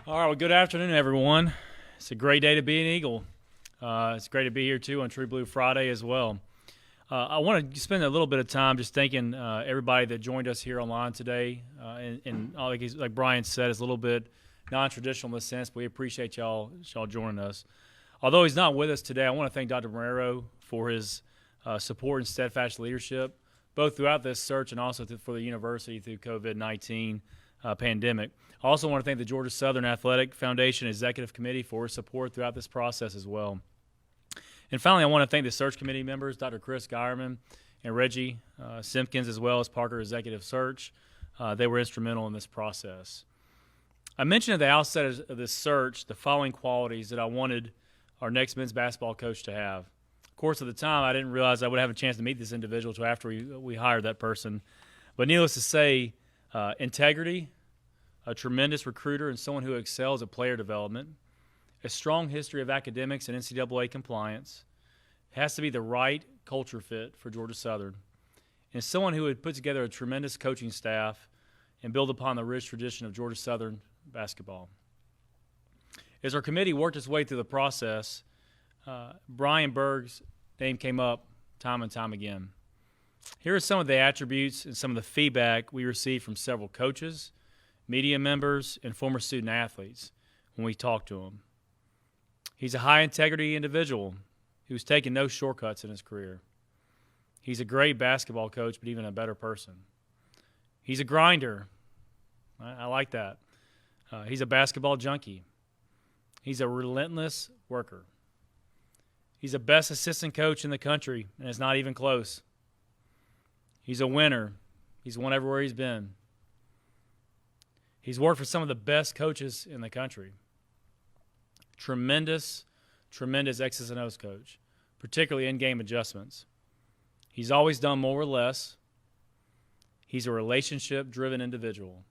All right, well, good afternoon, everyone. It's a great day to be an Eagle. It's great to be here, too, on True Blue Friday as well. I want to spend a little bit of time just thanking everybody that joined us here online today. And like Brian said, it's a little bit non-traditional in this sense, but we appreciate y'all joining us. Although he's not with us today, I want to thank Dr. Marrero for his support and steadfast leadership, both throughout this search and also for the university through COVID-19 pandemic. I also want to thank the Georgia Southern Athletic Foundation Executive Committee for his support throughout this process as well. And finally, I want to thank the search committee members, Dr. Chris Geierman and Reggie Simpkins, as well as Parker Executive Search. They were instrumental in this process. I mentioned at the outset of this search the following qualities that I wanted our next men's basketball coach to have. Of course, at the time, I didn't realize I would have a chance to meet this individual until after we hired that person. But needless to say, integrity, a tremendous recruiter, and someone who excels at player development, a strong history of academics and NCAA compliance. It has to be the right culture fit for Georgia Southern, and someone who would put together a tremendous coaching staff and build upon the rich tradition of Georgia Southern basketball. As our committee worked its way through the process, Brian Burg's name came up time and time again. Here are some of the attributes and some of the feedback we received from several coaches, media members, and former student athletes when we talked to him. He's a high-integrity individual who's taken no shortcuts in his career. He's a great basketball coach, but even a better person. He's a grinder. I like that. He's a basketball junkie. He's a relentless worker. He's the best assistant coach in the country, and it's not even close. He's a winner. He's won everywhere he's been. He's worked for some of the best coaches in the country. Tremendous X's and O's coach, particularly in-game adjustments. He's always done more or less. He's a relationship-driven individual.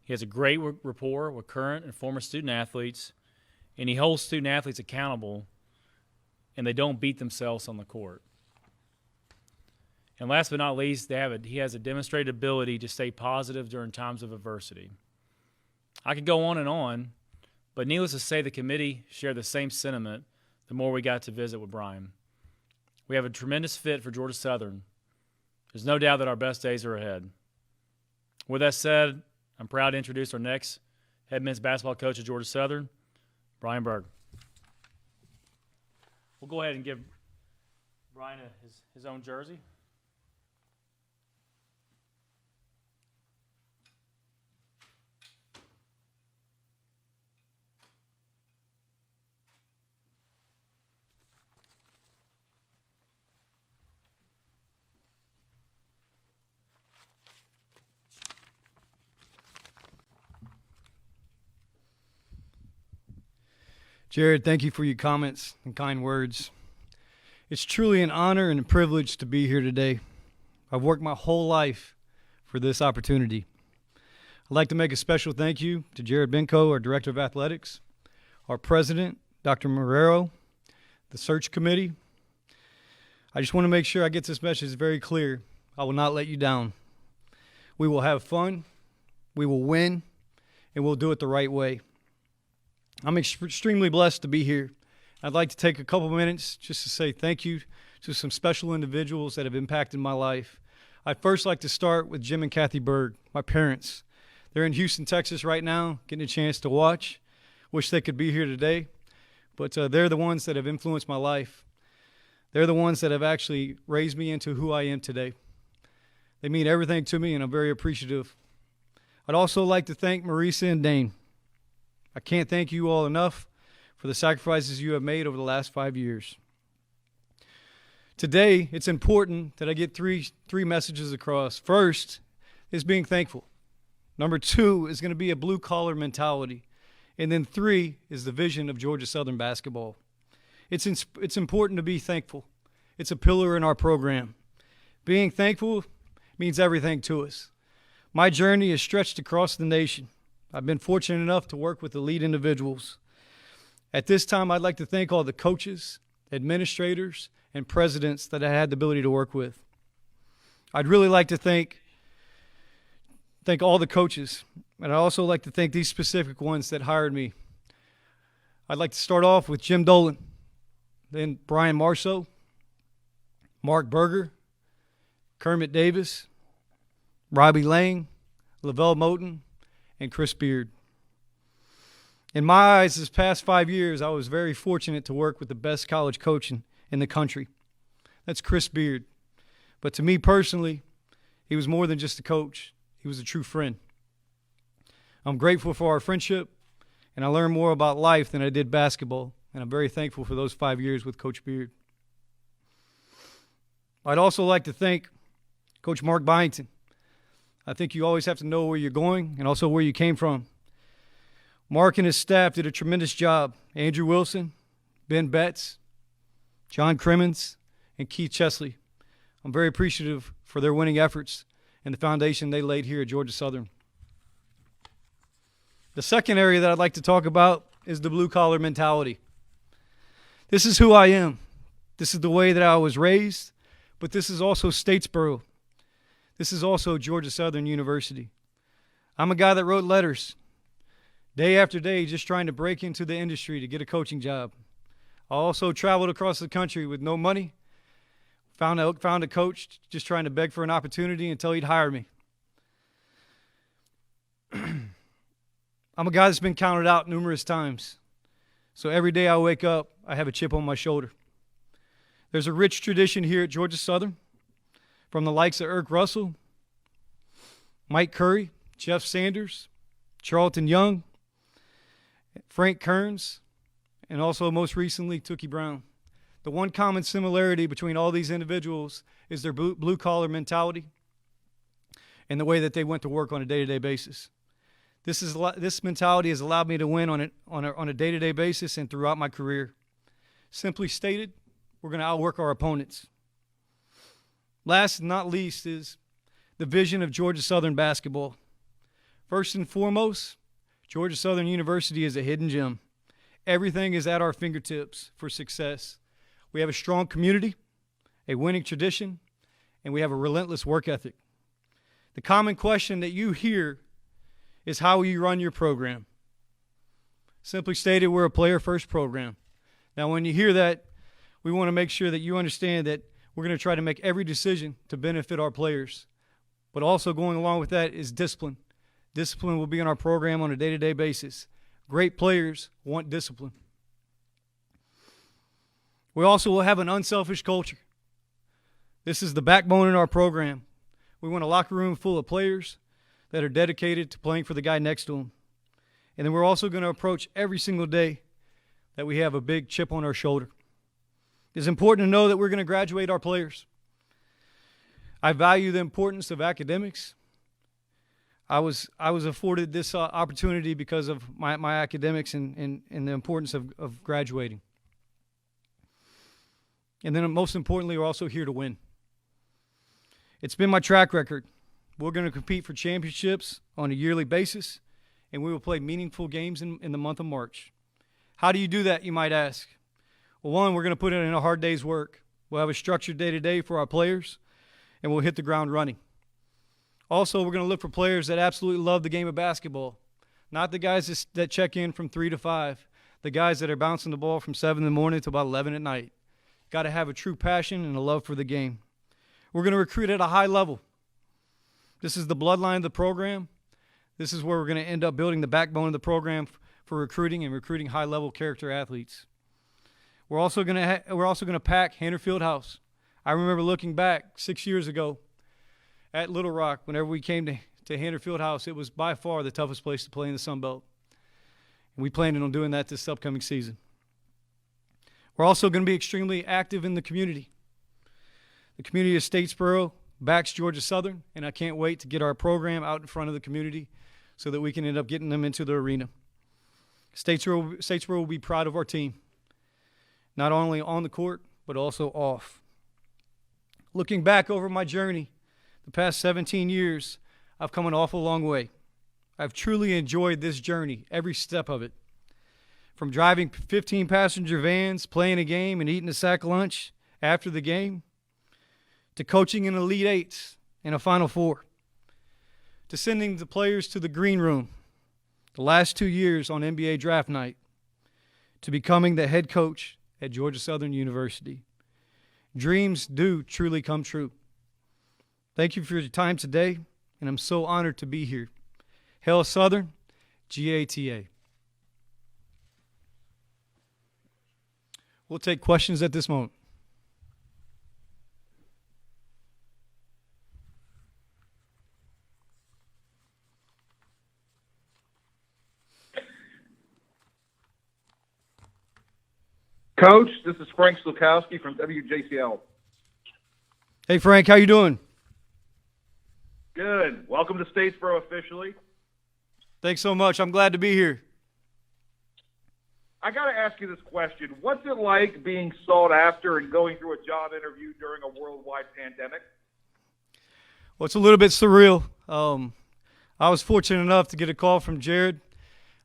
He has a great rapport with current and former student athletes, and he holds student athletes accountable, and they don't beat themselves on the court. And last but not least, he has a demonstrated ability to stay positive during times of adversity. I could go on, but needless to say, the committee shared the same sentiment the more we got to visit with Brian. We have a tremendous fit for Georgia Southern. There's no doubt that our best days are ahead. With that said, I'm proud to introduce our next head men's basketball coach at Georgia Southern, Brian Burg. We'll go ahead and give Brian his own jersey. Jared, thank you for your comments and kind words. It's truly an honor and a privilege to be here today. I've worked my whole life for this opportunity. I'd like to make a special thank you to Jared Benko, our Director of Athletics, our President, Dr. Marrero, the Search Committee. I just want to make sure I get this message very clear. I will not let you down. We will have fun, we will win, and we'll do it the right way. I'm extremely blessed to be here. I'd like to take a couple minutes just to say thank you to some special individuals that have impacted my life. I'd first like to start with Jim and Kathy Burg, my parents. They're in Houston, Texas right now, getting a chance to watch. Wish they could be here today, but they're the ones that have influenced my life. They're the ones that have actually raised me into who I am today. They mean everything to me, and I'm very appreciative. I'd also like to thank Marisa and Dane. I can't thank you all enough for the sacrifices you have made over the last 5 years. Today, it's important that I get three messages across. First is being thankful. Number 2 is going to be a blue-collar mentality. And then 3 is the vision of Georgia Southern basketball. It's important to be thankful. It's a pillar in our program. Being thankful means everything to us. My journey is stretched across the nation. I've been fortunate enough to work with elite individuals. At this time, I'd like to thank all the coaches, administrators, and presidents that I had the ability to work with. I'd really like to thank all the coaches. And I'd also like to thank these specific ones that hired me. I'd like to start off with Jim Dolan, then Brian Marceau, Mark Berger, Kermit Davis, Robbie Lang, Lavelle Moten, and Chris Beard. In my eyes, this past 5 years, I was very fortunate to work with the best college coach in the country. That's Chris Beard. But to me personally, he was more than just a coach. He was a true friend. I'm grateful for our friendship, and I learned more about life than I did basketball, and I'm very thankful for those 5 years with Coach Beard. I'd also like to thank Coach Mark Byington. I think you always have to know where you're going and also where you came from. Mark and his staff did a tremendous job. Andrew Wilson, Ben Betts, John Crimmins, and Keith Chesley. I'm very appreciative for their winning efforts and the foundation they laid here at Georgia Southern. The second area that I'd like to talk about is the blue-collar mentality. This is who I am. This is the way that I was raised, but this is also Statesboro. This is also Georgia Southern University. I'm a guy that wrote letters day after day just trying to break into the industry to get a coaching job. I also traveled across the country with no money, found a coach just trying to beg for an opportunity until he'd hire me. I'm a guy that's been counted out numerous times. So every day I wake up, I have a chip on my shoulder. There's a rich tradition here at Georgia Southern from the likes of Irk Russell, Mike Curry, Jeff Sanders, Charlton Young, Frank Kearns, and also most recently Tookie Brown. The one common similarity between all these individuals is their blue-collar mentality and the way that they went to work on a day-to-day basis. This mentality has allowed me to win on a day-to-day basis and throughout my career. Simply stated, we're going to outwork our opponents. Last and not least is the vision of Georgia Southern basketball. First and foremost, Georgia Southern University is a hidden gem. Everything is at our fingertips for success. We have a strong community, a winning tradition, and we have a relentless work ethic. The common question that you hear is how will you run your program? Simply stated, we're a player-first program. Now, when you hear that, we want to make sure that you understand that we're going to try to make every decision to benefit our players. But also going along with that is discipline. Discipline will be in our program on a day-to-day basis. Great players want discipline. We also will have an unselfish culture. This is the backbone in our program. We want a locker room full of players that are dedicated to playing for the guy next to them. And then we're also going to approach every single day that we have a big chip on our shoulder. It's important to know that we're going to graduate our players. I value the importance of academics. I was afforded this opportunity because of my academics and the importance of graduating. And then most importantly, we're also here to win. It's been my track record. We're going to compete for championships on a yearly basis, and we will play meaningful games in the month of March. How do you do that, you might ask? Well, one, we're going to put in a hard day's work. We'll have a structured day-to-day for our players, and we'll hit the ground running. Also, we're going to look for players that absolutely love the game of basketball, not the guys that check in from 3 to 5, the guys that are bouncing the ball from 7 in the morning to about 11 at night. Got to have a true passion and a love for the game. We're going to recruit at a high level. This is the bloodline of the program. This is where we're going to end up building the backbone of the program for recruiting and recruiting high-level character athletes. We're also going to pack Hanner Fieldhouse. I remember looking back 6 years ago at Little Rock. Whenever we came to Hanner Fieldhouse, it was by far the toughest place to play in the Sun Belt. And we planned on doing that this upcoming season. We're also going to be extremely active in the community. The community of Statesboro backs Georgia Southern, and I can't wait to get our program out in front of the community so that we can end up getting them into the arena. Statesboro will be proud of our team, not only on the court, but also off. Looking back over my journey, the past 17 years, I've come an awful long way. I've truly enjoyed this journey, every step of it. From driving 15-passenger vans, playing a game, and eating a sack lunch after the game, to coaching in Elite Eights and a Final Four, to sending the players to the green room the last 2 years on NBA draft night, to becoming the head coach at Georgia Southern University. Dreams do truly come true. Thank you for your time today, and I'm so honored to be here. Hail Southern, GATA. We'll take questions at this moment. Coach, this is Frank Slukowski from WJCL. Hey, Frank, how you doing? Good. Welcome to Statesboro officially. Thanks so much. I'm glad to be here. I got to ask you this question. What's it like being sought after and going through a job interview during a worldwide pandemic? Well, it's a little bit surreal. I was fortunate enough to get a call from Jared.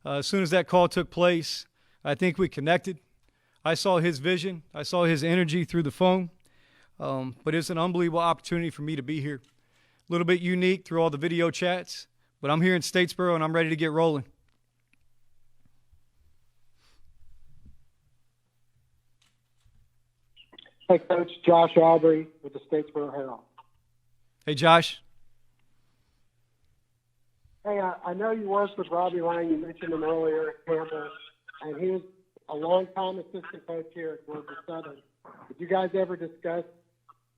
As soon as that call took place, I think we connected. I saw his vision. I saw his energy through the phone. But it's an unbelievable opportunity for me to be here. A little bit unique through all the video chats, but I'm here in Statesboro and I'm ready to get rolling. Hey, Coach, Josh Aubrey with the Statesboro Herald. Hey, Josh. Hey, I know you worked with Robbie Lang. You mentioned him earlier at Campbell, and he was a long-time assistant coach here at Georgia Southern. Did you guys ever discuss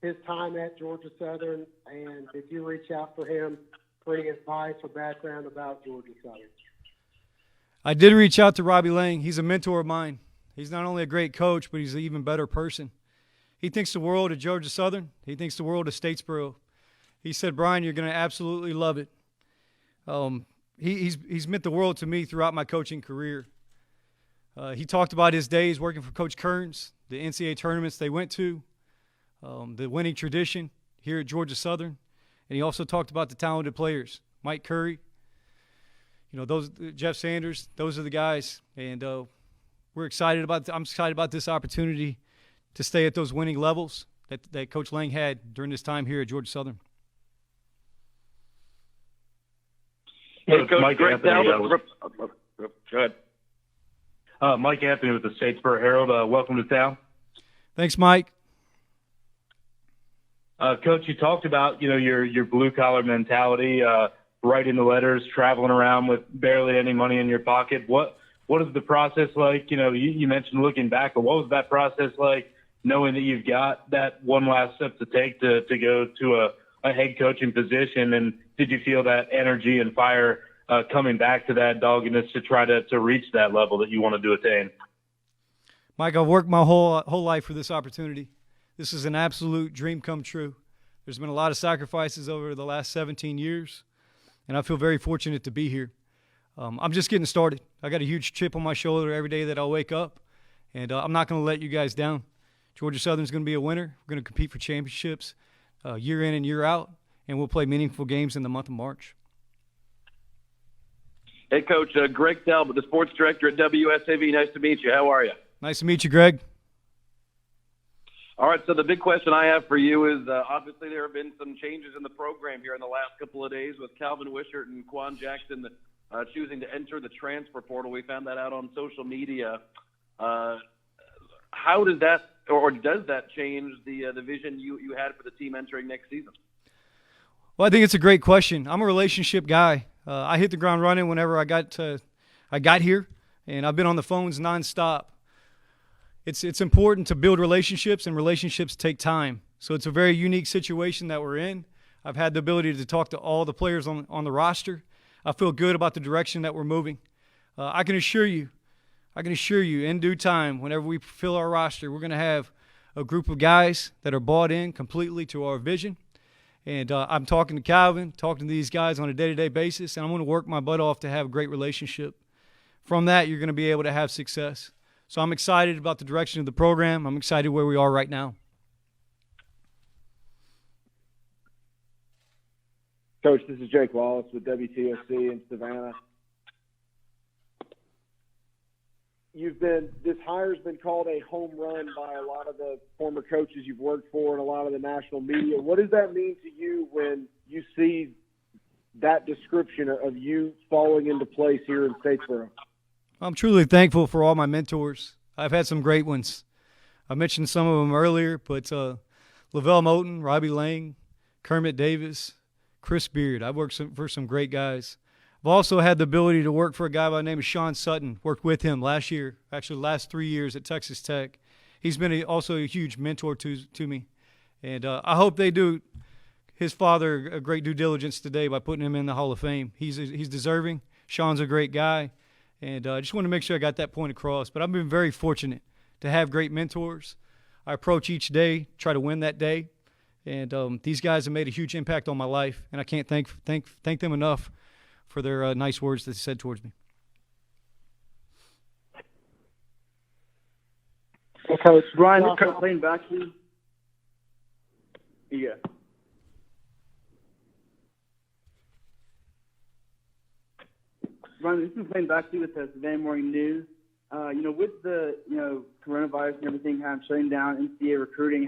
his time at Georgia Southern, and did you reach out for him for any advice or background about Georgia Southern? I did reach out to Robbie Lang. He's a mentor of mine. He's not only a great coach, but he's an even better person. He thinks the world of Georgia Southern. He thinks the world of Statesboro. He said, Brian, you're going to absolutely love it. He's meant the world to me throughout my coaching career. He talked about his days working for Coach Kearns, the NCAA tournaments they went to, the winning tradition here at Georgia Southern. And he also talked about the talented players, Mike Curry, those Jeff Sanders. Those are the guys. And I'm excited about this opportunity to stay at those winning levels that Coach Lang had during his time here at Georgia Southern. Hey, Coach, Mike Greg Anthony. Talbot. Go ahead. Mike Anthony with the Statesboro Herald. Welcome to town. Thanks, Mike. Coach, you talked about, your blue-collar mentality, writing the letters, traveling around with barely any money in your pocket. What is the process like? You mentioned looking back, but what was that process like, knowing that you've got that one last step to take to go to a head coaching position? And did you feel that energy and fire coming back to that doggedness to try to reach that level that you wanted to attain? Mike, I've worked my whole life for this opportunity. This is an absolute dream come true. There's been a lot of sacrifices over the last 17 years, and I feel very fortunate to be here. I'm just getting started. I got a huge chip on my shoulder every day that I wake up, and I'm not going to let you guys down. Georgia Southern's going to be a winner. We're going to compete for championships year in and year out, and we'll play meaningful games in the month of March. Hey, Coach, Greg Talbot, the sports director at WSAV. Nice to meet you. How are you? Nice to meet you, Greg. All right, so the big question I have for you is obviously there have been some changes in the program here in the last couple of days with Calvin Wishart and Quan Jackson choosing to enter the transfer portal. We found that out on social media. How does that or does that change the vision you had for the team entering next season? Well, I think it's a great question. I'm a relationship guy. I hit the ground running whenever I got here, and I've been on the phones nonstop. It's important to build relationships, and relationships take time. So it's a very unique situation that we're in. I've had the ability to talk to all the players on the roster. I feel good about the direction that we're moving. I can assure you, in due time, whenever we fill our roster, we're going to have a group of guys that are bought in completely to our vision. And I'm talking to Calvin, talking to these guys on a day-to-day basis, and I'm going to work my butt off to have a great relationship. From that, you're going to be able to have success. So I'm excited about the direction of the program. I'm excited where we are right now. Coach, this is Jake Wallace with WTOC in Savannah. This hire's been called a home run by a lot of the former coaches you've worked for and a lot of the national media. What does that mean to you when you see that description of you falling into place here in Statesboro? I'm truly thankful for all my mentors. I've had some great ones. I mentioned some of them earlier, but Lavelle Moulton, Robbie Lang, Kermit Davis, Chris Beard. I've worked for some great guys. I've also had the ability to work for a guy by the name of Sean Sutton. Worked with him last year, actually last 3 years at Texas Tech. He's been also a huge mentor to me. And I hope they do his father a great due diligence today by putting him in the Hall of Fame. He's deserving. Sean's a great guy. And I just want to make sure I got that point across. But I've been very fortunate to have great mentors. I approach each day, try to win that day. And these guys have made a huge impact on my life. And I can't thank them enough for their nice words that they said towards me. Coach Brian, playing back to you. Yeah. Brian, this is playing back to you with the Savannah Morning News. With the coronavirus and everything kind of shutting down NCAA recruiting,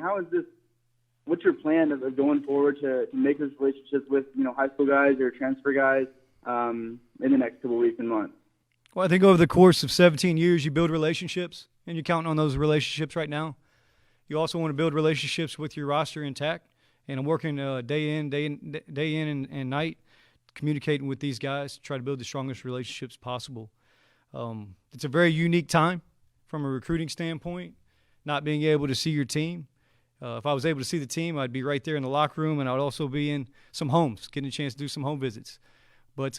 what's your plan of going forward to make those relationships with high school guys or transfer guys in the next couple of weeks and months? Well, I think over the course of 17 years, you build relationships, and you're counting on those relationships right now. You also want to build relationships with your roster intact, and I'm working day in and night, communicating with these guys to try to build the strongest relationships possible. It's a very unique time from a recruiting standpoint, not being able to see your team. If I was able to see the team, I'd be right there in the locker room, and I'd also be in some homes, getting a chance to do some home visits. But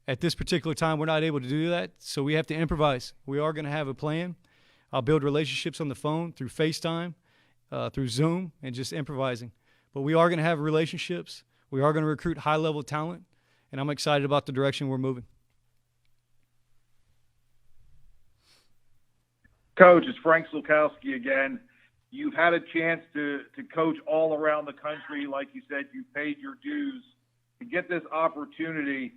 at this particular time, we're not able to do that, so we have to improvise. We are going to have a plan. I'll build relationships on the phone, through FaceTime, through Zoom, and just improvising. But we are going to have relationships. We are going to recruit high-level talent, and I'm excited about the direction we're moving. Coach, it's Frank Sulkowski again. You've had a chance to coach all around the country. Like you said, you paid your dues to get this opportunity.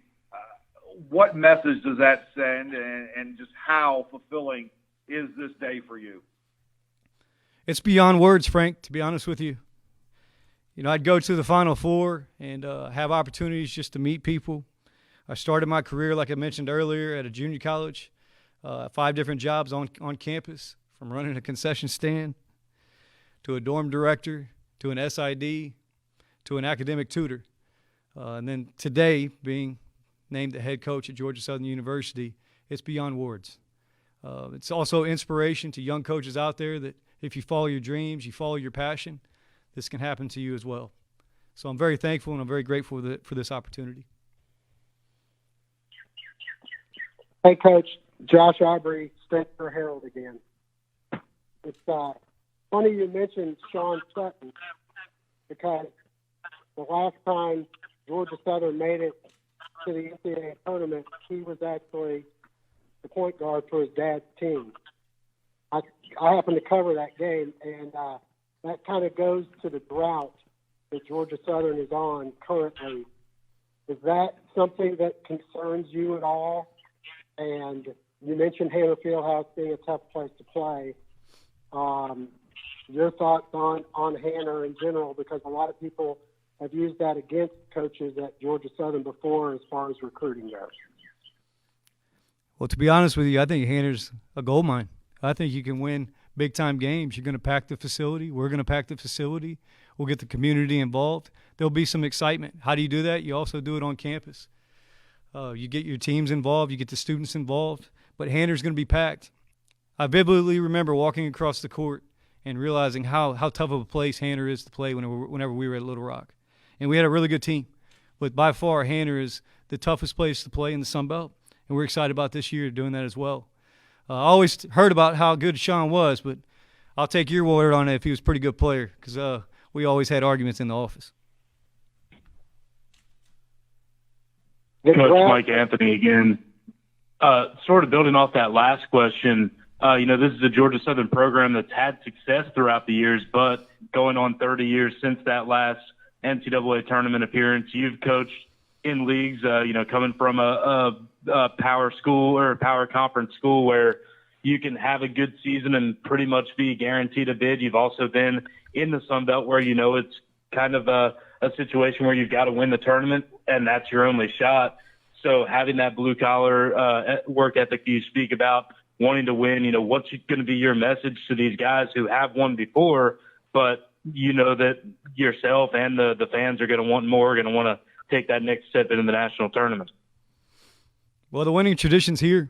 What message does that send, and just how fulfilling is this day for you? It's beyond words, Frank, to be honest with you. I'd go to the Final Four and have opportunities just to meet people. I started my career, like I mentioned earlier, at a junior college, 5 different jobs on campus, from running a concession stand to a dorm director to an SID to an academic tutor. And then today, being named the head coach at Georgia Southern University, it's beyond words. It's also inspiration to young coaches out there that if you follow your dreams, you follow your passion, this can happen to you as well. So I'm very thankful and I'm very grateful for this opportunity. Hey, Coach, Josh Aubrey, Statesboro Herald again. It's funny you mentioned Sean Sutton, because the last time Georgia Southern made it to the NCAA tournament, he was actually the point guard for his dad's team. I happened to cover that game, and that kind of goes to the drought that Georgia Southern is on currently. Is that something that concerns you at all? And you mentioned Hannah Fieldhouse being a tough place to play. Your thoughts on Hannah in general, because a lot of people have used that against coaches at Georgia Southern before as far as recruiting goes. Well, to be honest with you, I think Hannah's a gold mine. I think you can win big-time games. You're going to pack the facility. We're going to pack the facility. We'll get the community involved. There'll be some excitement. How do you do that? You also do it on campus. You get your teams involved. You get the students involved. But Hannah's going to be packed. I vividly remember walking across the court and realizing how tough of a place Hannah is to play whenever we were at Little Rock. And we had a really good team. But by far, Hannah is the toughest place to play in the Sun Belt. And we're excited about this year doing that as well. I always heard about how good Sean was, but I'll take your word on it if he was a pretty good player, because we always had arguments in the office. Coach Mike Anthony again. Sort of building off that last question, this is a Georgia Southern program that's had success throughout the years, but going on 30 years since that last NCAA tournament appearance, you've coached in leagues, coming from a power school or a power conference school where you can have a good season and pretty much be guaranteed a bid. You've also been in the Sun Belt where, it's kind of a situation where you've got to win the tournament and that's your only shot. So having that blue collar work ethic you speak about, wanting to win, what's going to be your message to these guys who have won before, but you know that yourself and the fans are going to want more, going to want to take that next step into the national tournament? Well, the winning tradition's here.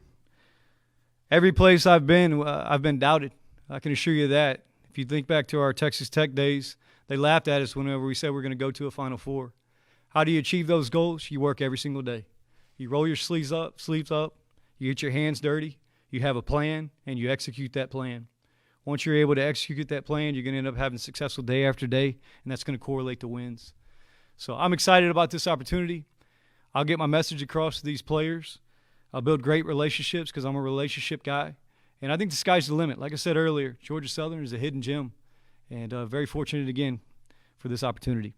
Every place I've been doubted. I can assure you that. If you think back to our Texas Tech days, they laughed at us whenever we said we're going to go to a Final Four. How do you achieve those goals? You work every single day. You roll your sleeves up, you get your hands dirty, you have a plan, and you execute that plan. Once you're able to execute that plan, you're going to end up having successful day after day, and that's going to correlate to wins. So I'm excited about this opportunity. I'll get my message across to these players. I'll build great relationships because I'm a relationship guy. And I think the sky's the limit. Like I said earlier, Georgia Southern is a hidden gem, and very fortunate again for this opportunity.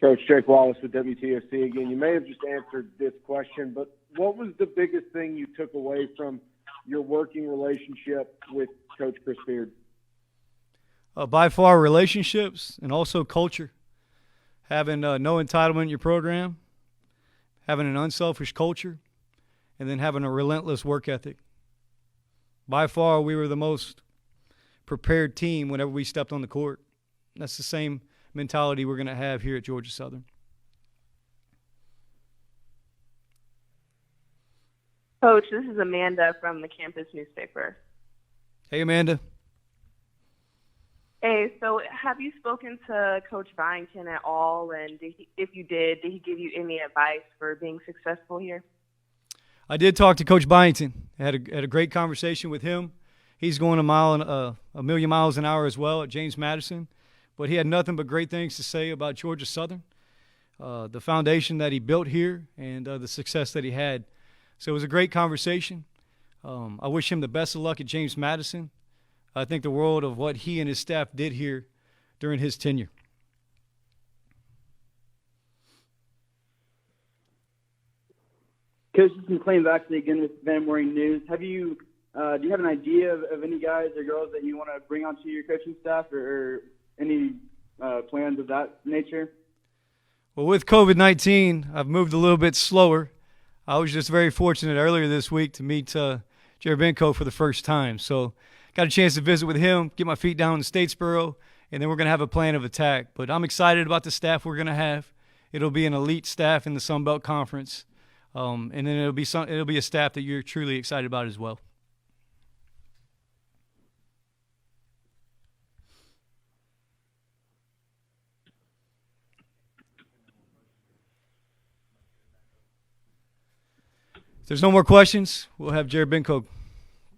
Coach Jake Wallace with WTFC again. You may have just answered this question, but what was the biggest thing you took away from your working relationship with Coach Chris Beard? By far, relationships and also culture. Having no entitlement in your program, having an unselfish culture, and then having a relentless work ethic. By far, we were the most prepared team whenever we stepped on the court. That's the same mentality we're going to have here at Georgia Southern. Coach, this is Amanda from the campus newspaper. Hey, Amanda. Hey, so have you spoken to Coach Byington at all? And if you did he give you any advice for being successful here? I did talk to Coach Byington. I had a great conversation with him. He's going a million miles an hour as well at James Madison. But he had nothing but great things to say about Georgia Southern, the foundation that he built here, and the success that he had. So it was a great conversation. I wish him the best of luck at James Madison. I think the world of what he and his staff did here during his tenure. Coach, this is McLean Baxley again with Van Morning News. Do you have an idea of any guys or girls that you want to bring onto your coaching staff, or any plans of that nature? Well, with COVID-19, I've moved a little bit slower. I was just very fortunate earlier this week to meet Jerry Benko for the first time. So got a chance to visit with him, get my feet down in Statesboro, and then we're going to have a plan of attack. But I'm excited about the staff we're going to have. It'll be an elite staff in the Sun Belt Conference, and then it'll be a staff that you're truly excited about as well. If there's no more questions, we'll have Jared Benko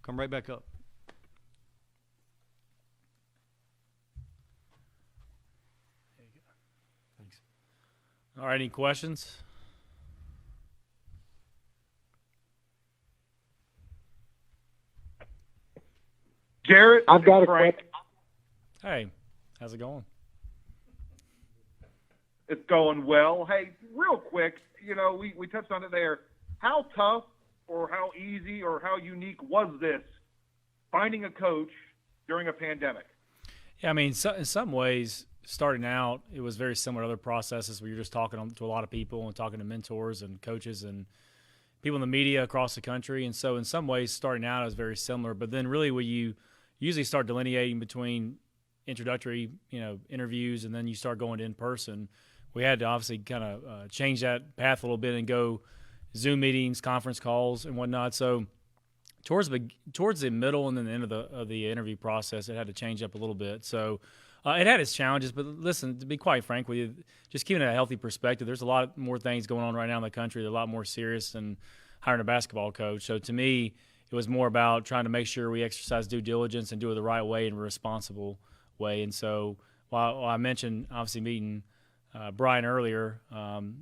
come right back up. There you go. Thanks. All right, any questions? Jarrett, I've got a Frank. question. Hey, how's it going? It's going well. Hey, real quick, we touched on it there. How tough or how easy or how unique was this, finding a coach during a pandemic? Yeah, I mean, in some ways, starting out, it was very similar to other processes where you're just talking to a lot of people and talking to mentors and coaches and people in the media across the country. And so in some ways, starting out, it was very similar. But then really when you usually start delineating between introductory, interviews, and then you start going to in-person, we had to obviously kind of change that path a little bit and go Zoom meetings, conference calls, and whatnot. So towards the middle and then the end of the interview process, it had to change up a little bit. So it had its challenges, but listen, to be quite frank with you, just keeping a healthy perspective, there's a lot more things going on right now in the country. They're a lot more serious than hiring a basketball coach. So to me, it was more about trying to make sure we exercise due diligence and do it the right way and responsible way. And so while I mentioned obviously meeting Brian earlier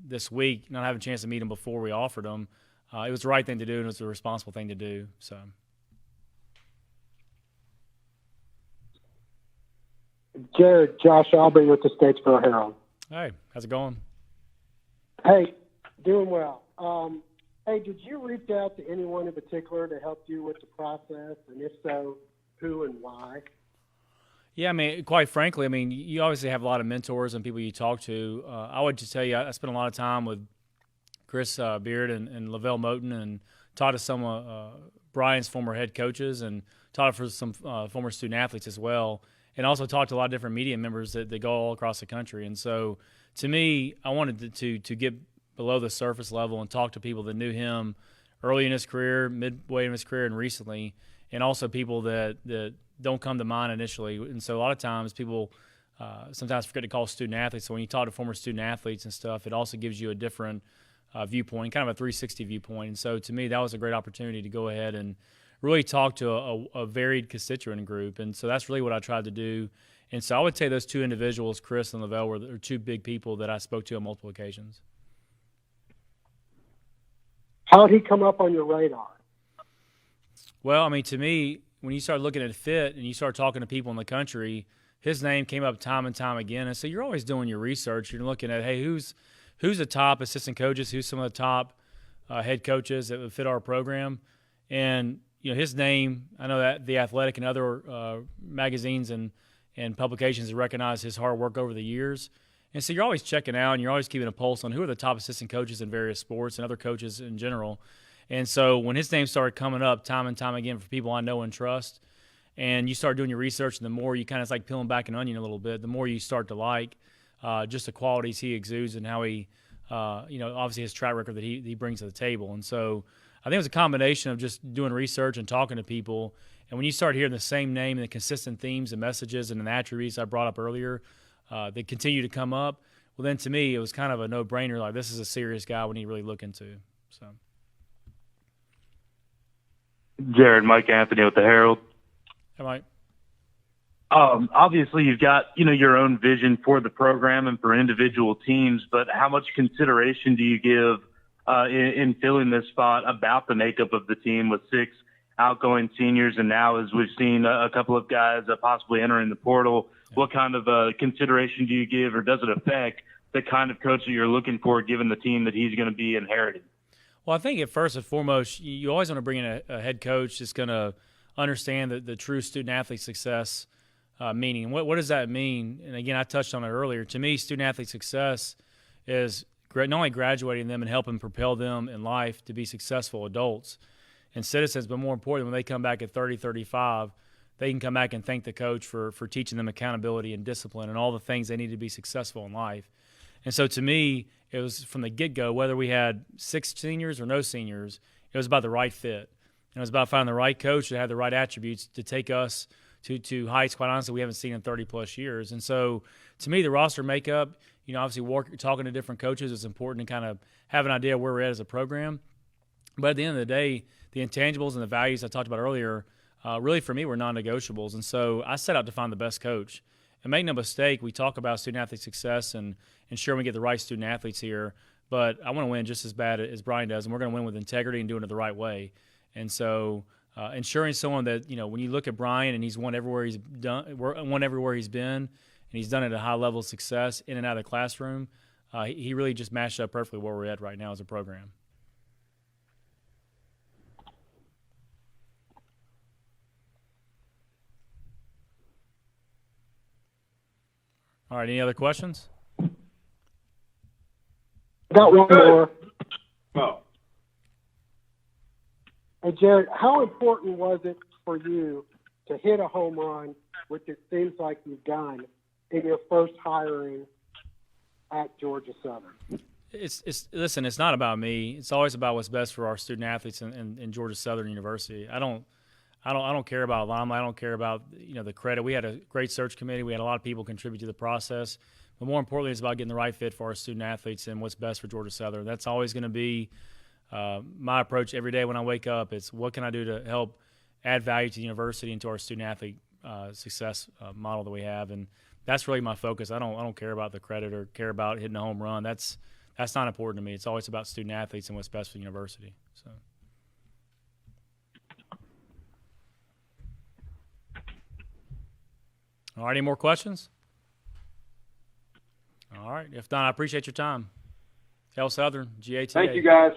this week, not having a chance to meet him before we offered him, it was the right thing to do and it was the responsible thing to do. So, Jared, Josh Albee with the Statesboro Herald. hey, how's it going? Hey, doing well. Hey, did you reach out to anyone in particular to help you with the process? And if so, who and why? Yeah, I mean, quite frankly, I mean, you obviously have a lot of mentors and people you talk to. I would just tell you, I spent a lot of time with Chris Beard and Lavelle Moten, and talked to some Brian's former head coaches, and taught for some former student athletes as well, and also talked to a lot of different media members that go all across the country. And so, to me, I wanted to get below the surface level and talk to people that knew him early in his career, midway in his career, and recently, and also people that don't come to mind initially. And so a lot of times people sometimes forget to call student athletes. So when you talk to former student athletes and stuff, it also gives you a different viewpoint, kind of a 360 viewpoint. And so to me, that was a great opportunity to go ahead and really talk to a varied constituent group. And so that's really what I tried to do. And so I would say those two individuals, Chris and Lavelle, were two big people that I spoke to on multiple occasions. How did he come up on your radar? Well, I mean, to me, when you start looking at fit and you start talking to people in the country, his name came up time and time again. And so you're always doing your research. You're looking at, hey, who's the top assistant coaches? Who's some of the top head coaches that would fit our program? And, you know, his name, I know that The Athletic and other magazines and publications have recognized his hard work over the years. And so you're always checking out and you're always keeping a pulse on who are the top assistant coaches in various sports and other coaches in general. And so when his name started coming up time and time again for people I know and trust, and you start doing your research, and the more you kind of, it's like peeling back an onion a little bit, the more you start to like just the qualities he exudes and how he, obviously his track record that he brings to the table. And so I think it was a combination of just doing research and talking to people. And when you start hearing the same name and the consistent themes and messages and the attributes I brought up earlier that continue to come up, well, then to me it was kind of a no-brainer. Like, this is a serious guy we need to really look into. So. Jared, Mike Anthony with the Herald. Hey, Mike. Obviously, you've got your own vision for the program and for individual teams, but how much consideration do you give in filling this spot about the makeup of the team with 6 outgoing seniors, and now as we've seen a couple of guys possibly entering the portal? What kind of consideration do you give, or does it affect the kind of coach that you're looking for given the team that he's going to be inheriting? Well, I think at first and foremost, you always want to bring in a head coach that's going to understand the true student-athlete success meaning. What does that mean? And, again, I touched on it earlier. To me, student-athlete success is not only graduating them and helping propel them in life to be successful adults and citizens, but more importantly, when they come back at 30, 35, they can come back and thank the coach for teaching them accountability and discipline and all the things they need to be successful in life. And so to me, it was from the get-go, whether we had 6 seniors or no seniors, it was about the right fit. And it was about finding the right coach that had the right attributes to take us to heights, quite honestly, we haven't seen in 30-plus years. And so to me, the roster makeup, obviously talking to different coaches, it's important to kind of have an idea of where we're at as a program. But at the end of the day, the intangibles and the values I talked about earlier, really for me were non-negotiables. And so I set out to find the best coach. And make no mistake, we talk about student-athlete success and ensuring we get the right student-athletes here, but I want to win just as bad as Brian does, and we're going to win with integrity and doing it the right way. And so ensuring someone that, when you look at Brian and he's won everywhere he's been, and he's done it at a high level of success in and out of the classroom, he really just matched up perfectly where we're at right now as a program. All right, any other questions? Got one more. Oh. Hey, Jared, how important was it for you to hit a home run, which it seems like you've done, in your first hiring at Georgia Southern? Listen, it's not about me. It's always about what's best for our student athletes in Georgia Southern University. I don't care about limelight. I don't care about the credit. We had a great search committee. We had a lot of people contribute to the process. But more importantly, it's about getting the right fit for our student athletes and what's best for Georgia Southern. That's always going to be my approach every day when I wake up. It's what can I do to help add value to the university and to our student athlete success model that we have, and that's really my focus. I don't care about the credit or care about hitting a home run. That's not important to me. It's always about student athletes and what's best for the university. So. All right, any more questions? All right. If not, I appreciate your time. Hell Southern, GATA. Thank you, guys.